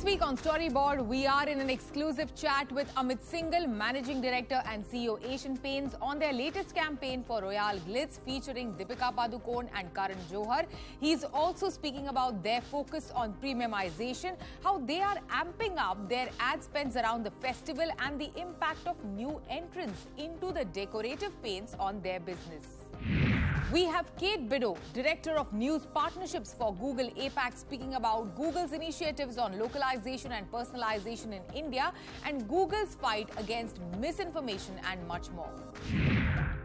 week on Storyboard, we are in an exclusive chat with Amit Syngle, Managing Director and CEO Asian Paints, on their latest campaign for Royale Glitz featuring Deepika Padukone and Karan Johar. He's also speaking about their focus on premiumization, how they are amping up their ad spends around the festival and the impact of new entrants into the decorative paints on their business. We have Kate Biddow, Director of News Partnerships for Google APAC, speaking about Google's initiatives on localization and personalization in India and Google's fight against misinformation and much more.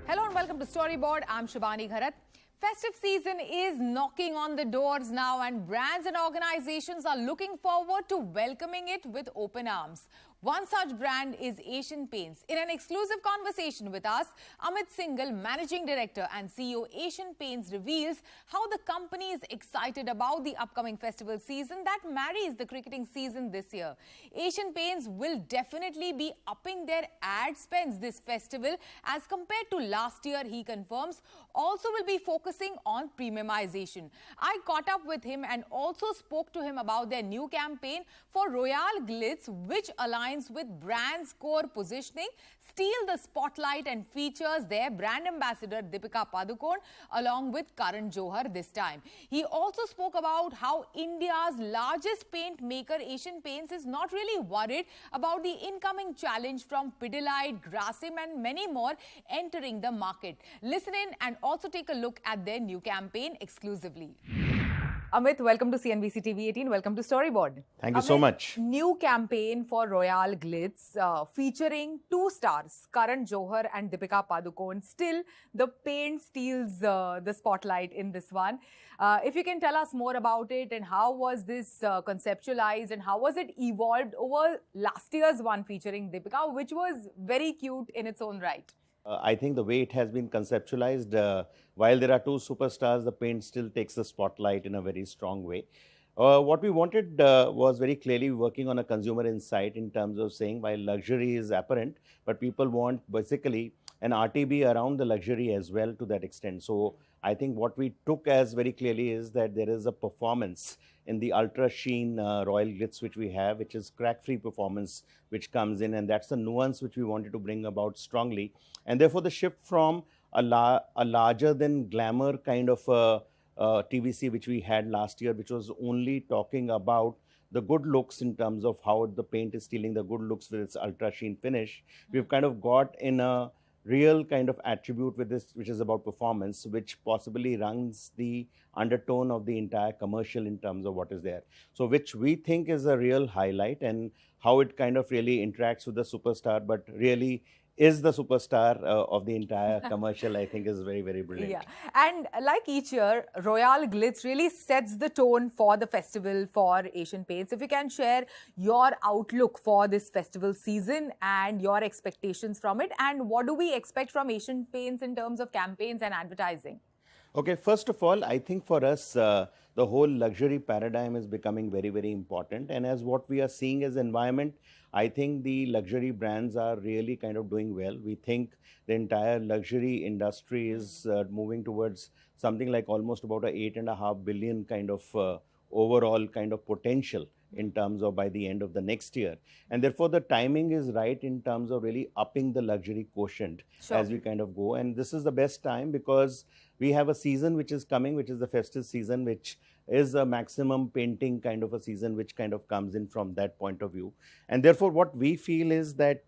Hello and welcome to Storyboard. I'm Shibani Gharat. Festive season is knocking on the doors now, and brands and organizations are looking forward to welcoming it with open arms. One such brand is Asian Paints. In an exclusive conversation with us, Amit Syngle, Managing Director and CEO Asian Paints, reveals how the company is excited about the upcoming festival season that marries the cricketing season this year. Asian Paints will definitely be upping their ad spends this festival as compared to last year, he confirms. Also will be focusing on premiumization. I caught up with him and also spoke to him about their new campaign for Royale Glitz, which aligns with brands' core positioning, steal the spotlight and features their brand ambassador Deepika Padukone along with Karan Johar this time. He also spoke about how India's largest paint maker Asian Paints is not really worried about the incoming challenge from Pidilite, Grasim and many more entering the market. Listen in and also take a look at their new campaign exclusively. Amit, welcome to CNBC-TV18. Welcome to Storyboard. Thank you so much. New campaign for Royale Glitz featuring two stars, Karan Johar and Deepika Padukone. Still, the paint steals the spotlight in this one. If you can tell us more about it and how was this conceptualized and how was it evolved over last year's one featuring Deepika, which was very cute in its own right. I think the way it has been conceptualized, while there are two superstars, the paint still takes the spotlight in a very strong way. What we wanted was very clearly working on a consumer insight in terms of saying while luxury is apparent, but people want basically an RTB around the luxury as well to that extent. So I think what we took as very clearly is that there is a performance in the ultra sheen Royal Glitz which we have, which is crack-free performance which comes in, and that's the nuance which we wanted to bring about strongly. And therefore the shift from a larger than glamour kind of TVC which we had last year, which was only talking about the good looks in terms of how the paint is stealing the good looks with its ultra sheen finish. We've kind of got in a real kind of attribute with this, which is about performance, which possibly runs the undertone of the entire commercial in terms of what is there. So which we think is a real highlight, and how it kind of really interacts with the superstar, but really is the superstar of the entire commercial, I think is very, very brilliant. Yeah, and like each year, Royale Glitz really sets the tone for the festival for Asian Paints. If you can share your outlook for this festival season and your expectations from it, and what do we expect from Asian Paints in terms of campaigns and advertising? Okay, first of all, I think for us, the whole luxury paradigm is becoming very, very important. And as what we are seeing as environment, I think the luxury brands are really kind of doing well. We think the entire luxury industry is moving towards something like almost about a $8.5 billion kind of overall kind of potential in terms of by the end of the next year. And therefore the timing is right in terms of really upping the luxury quotient as we kind of go. And this is the best time because we have a season which is coming, which is the festive season, which is a maximum painting kind of a season, which kind of comes in from that point of view. And therefore what we feel is that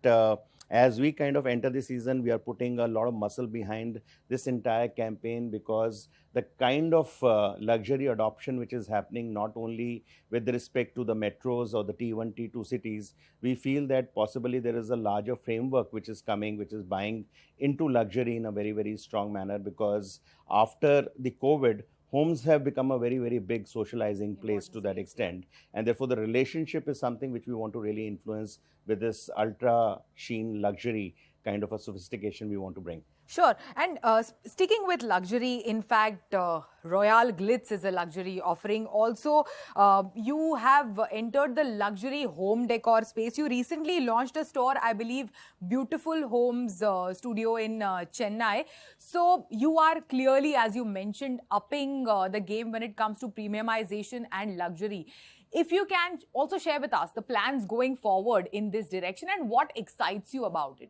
as we kind of enter the season, we are putting a lot of muscle behind this entire campaign, because the kind of luxury adoption which is happening not only with respect to the metros or the T1, T2 cities, we feel that possibly there is a larger framework which is coming, which is buying into luxury in a very, very strong manner, because after the COVID, homes have become a very, very big socializing place to that extent. And therefore, the relationship is something which we want to really influence with this ultra sheen luxury kind of a sophistication we want to bring. Sure. And sticking with luxury, in fact, Royale Glitz is a luxury offering. Also, you have entered the luxury home decor space. You recently launched a store, I believe, Beautiful Homes studio in Chennai. So you are clearly, as you mentioned, upping the game when it comes to premiumization and luxury. If you can also share with us the plans going forward in this direction and what excites you about it.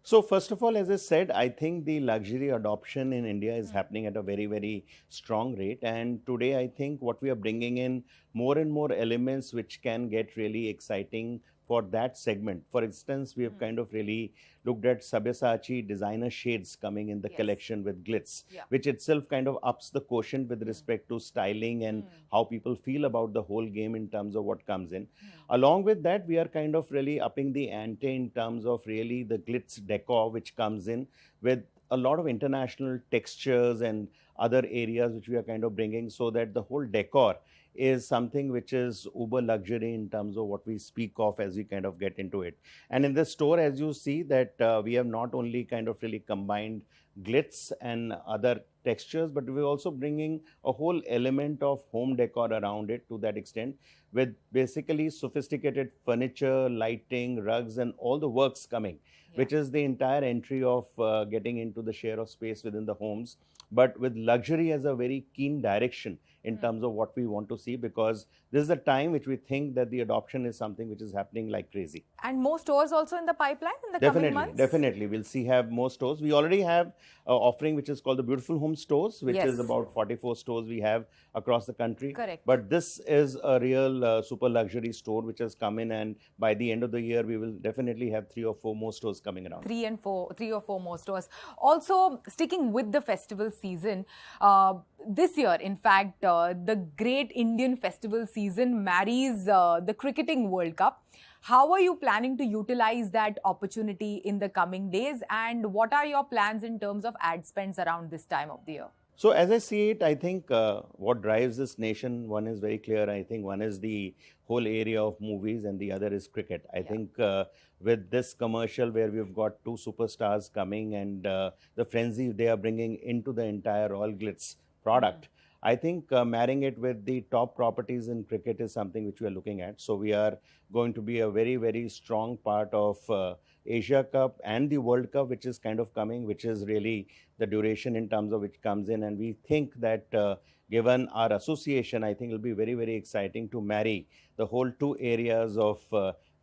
So first of all, as I said, I think the luxury adoption in India is happening at a very, very strong rate. And today, I think what we are bringing in more and more elements which can get really exciting for that segment. For instance, we have kind of really looked at Sabyasachi designer shades coming in the collection with glitz, which itself kind of ups the quotient with respect to styling and how people feel about the whole game in terms of what comes in. Along with that, we are kind of really upping the ante in terms of really the glitz decor which comes in with a lot of international textures and other areas which we are kind of bringing, so that the whole decor is something which is uber luxury in terms of what we speak of as we kind of get into it. And in the store, as you see, that we have not only kind of really combined glitz and other textures, but we're also bringing a whole element of home decor around it to that extent, with basically sophisticated furniture, lighting, rugs, and all the works coming, which is the entire entry of getting into the share of space within the homes, but with luxury as a very keen direction in terms of what we want to see, because this is a time which we think that the adoption is something which is happening like crazy. And more stores also in the pipeline in the coming months? Definitely. We'll have more stores. We already have an offering which is called the Beautiful Home Stores, which is about 44 stores we have across the country. Correct. But this is a real super luxury store which has come in, and by the end of the year, we will definitely have 3 or 4 more stores coming around. 3 or 4 more stores. Also, sticking with the festival season, this year, in fact, the great Indian festival season marries the cricketing World Cup. How are you planning to utilize that opportunity in the coming days, and what are your plans in terms of ad spends around this time of the year? So as I see it, I think what drives this nation, one is very clear. I think one is the whole area of movies and the other is cricket. I think with this commercial where we've got 2 superstars coming and the frenzy they are bringing into the entire Royale Glitz product, I think marrying it with the top properties in cricket is something which we are looking at. So we are going to be a very, very strong part of Asia Cup and the World Cup, which is kind of coming, which is really the duration in terms of which comes in. And we think that given our association, I think it'll be very, very exciting to marry the whole 2 areas of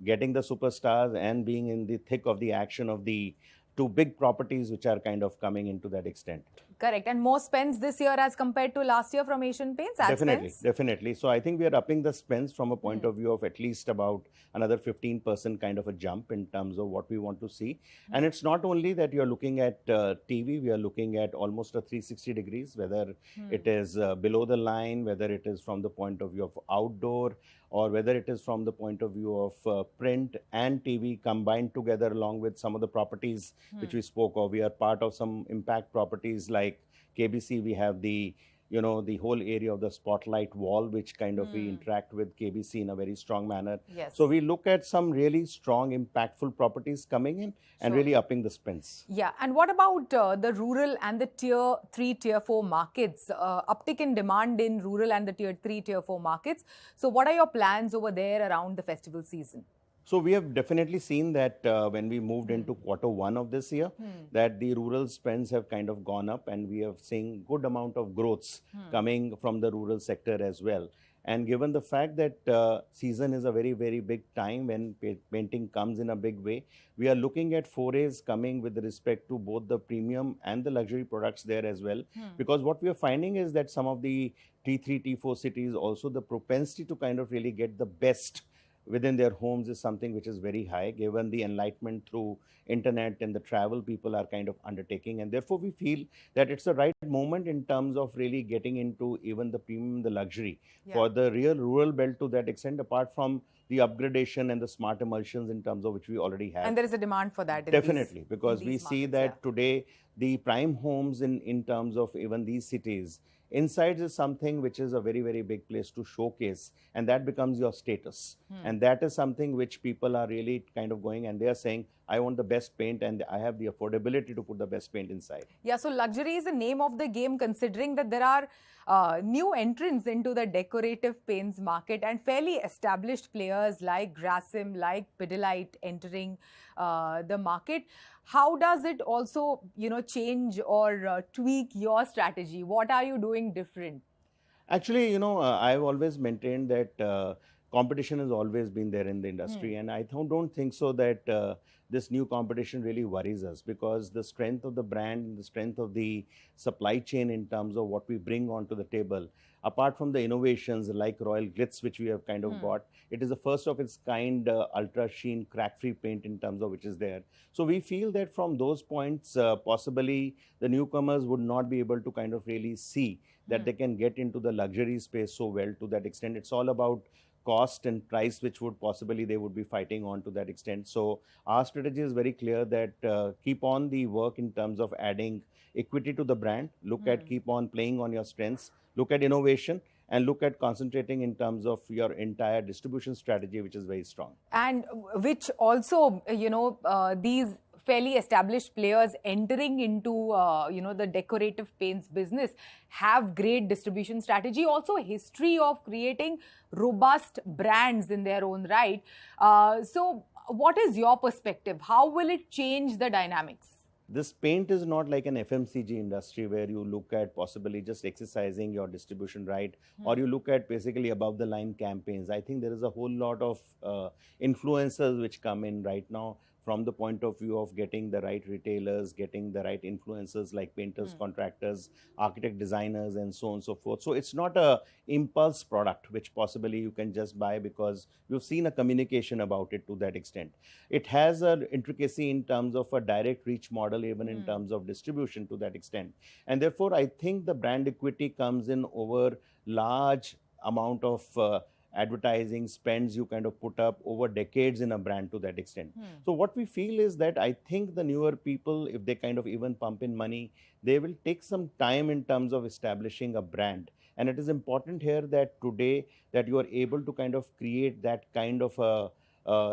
getting the superstars and being in the thick of the action of the 2 big properties which are kind of coming into that extent. Correct. And more spends this year as compared to last year from Asian Paints? Definitely. So I think we are upping the spends from a point of view of at least about another 15% kind of a jump in terms of what we want to see. And it's not only that you're looking at TV, we are looking at almost a 360 degrees, whether it is below the line, whether it is from the point of view of outdoor, or whether it is from the point of view of print and TV combined together along with some of the properties which we spoke of. We are part of some impact properties like KBC. We have the the whole area of the spotlight wall, which kind of we interact with KBC in a very strong manner. Yes. So we look at some really strong, impactful properties coming in and really upping the spends. Yeah. And what about the rural and the tier 3, tier 4 markets? Uptick in demand in rural and the tier 3, tier 4 markets. So what are your plans over there around the festival season? So we have definitely seen that when we moved into Q1 of this year, that the rural spends have kind of gone up, and we have seen good amount of growths coming from the rural sector as well. And given the fact that season is a very, very big time when painting comes in a big way, we are looking at forays coming with respect to both the premium and the luxury products there as well. Because what we are finding is that some of the T3, T4 cities, also the propensity to kind of really get the best within their homes is something which is very high, given the enlightenment through internet and the travel people are kind of undertaking. And therefore, we feel that it's the right moment in terms of really getting into even the premium, the luxury for the real rural belt to that extent, apart from the upgradation and the smart emulsions in terms of which we already have. And there is a demand for that. Definitely, because we see that today the prime homes in terms of even these cities, insides is something which is a very, very big place to showcase, and that becomes your status. And that is something which people are really kind of going, and they are saying, I want the best paint and I have the affordability to put the best paint inside. Yeah, so luxury is the name of the game, considering that there are new entrants into the decorative paints market and fairly established players like Grasim, like Pidilite entering the market. How does it also, change or tweak your strategy? What are you doing different? Actually, I've always maintained that competition has always been there in the industry, and I don't think so that this new competition really worries us, because the strength of the brand, the strength of the supply chain in terms of what we bring onto the table, apart from the innovations like Royale Glitz, which we have kind of got, it is the first of its kind ultra sheen crack-free paint in terms of which is there. So we feel that from those points, possibly the newcomers would not be able to kind of really see that they can get into the luxury space so well to that extent. It's all about cost and price, which would possibly they would be fighting on to that extent. So our strategy is very clear that keep on the work in terms of adding equity to the brand, look at keep on playing on your strengths, look at innovation, and look at concentrating in terms of your entire distribution strategy, which is very strong. And which also, these fairly established players entering into, the decorative paints business have great distribution strategy, also a history of creating robust brands in their own right. So what is your perspective? How will it change the dynamics? This paint is not like an FMCG industry where you look at possibly just exercising your distribution right, or you look at basically above the line campaigns. I think there is a whole lot of influencers which come in right now from the point of view of getting the right retailers, getting the right influencers like painters, contractors, architect, designers, and so on and so forth. So it's not a impulse product which possibly you can just buy because you've seen a communication about it to that extent. It has an intricacy in terms of a direct reach model, even in terms of distribution to that extent. And therefore, I think the brand equity comes in over large amount of advertising spends you kind of put up over decades in a brand to that extent. So what we feel is that I think the newer people, if they kind of even pump in money, they will take some time in terms of establishing a brand. And it is important here that today that you are able to kind of create that kind of a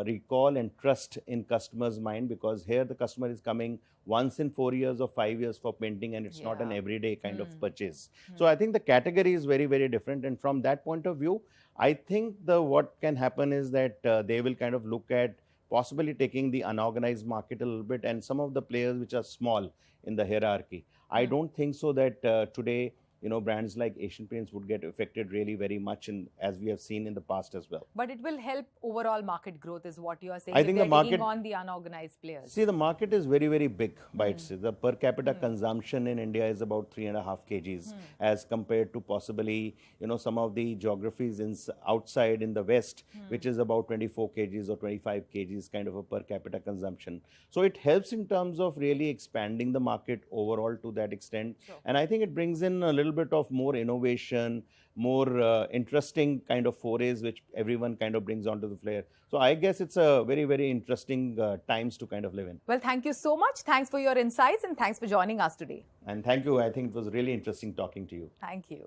recall and trust in customers' mind, because here the customer is coming once in 4 years or 5 years for painting, and it's not an everyday kind of purchase. So I think the category is very, very different. And from that point of view, I think what can happen is that they will kind of look at possibly taking the unorganized market a little bit, and some of the players which are small in the hierarchy. I don't think so that today, brands like Asian Paints would get affected really very much, as we have seen in the past as well. But it will help overall market growth, is what you are saying. I think the market, taking on the unorganized players. See, the market is very, very big by itself. The per capita consumption in India is about 3.5 kgs as compared to possibly, some of the geographies outside in the West, which is about 24 kgs or 25 kgs kind of a per capita consumption. So it helps in terms of really expanding the market overall to that extent. Sure. And I think it brings in a little bit of more innovation, more interesting kind of forays which everyone kind of brings onto the flare. So I guess it's a very, very interesting times to kind of live in. Well, thank you so much. Thanks for your insights and thanks for joining us today. And thank you. I think it was really interesting talking to you. Thank you.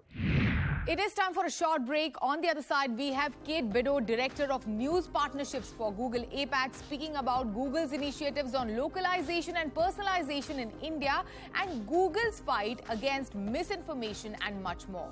It is time for a short break. On the other side, we have Kate Biddo, Director of News Partnerships for Google APAC, speaking about Google's initiatives on localization and personalization in India and Google's fight against misinformation and much more.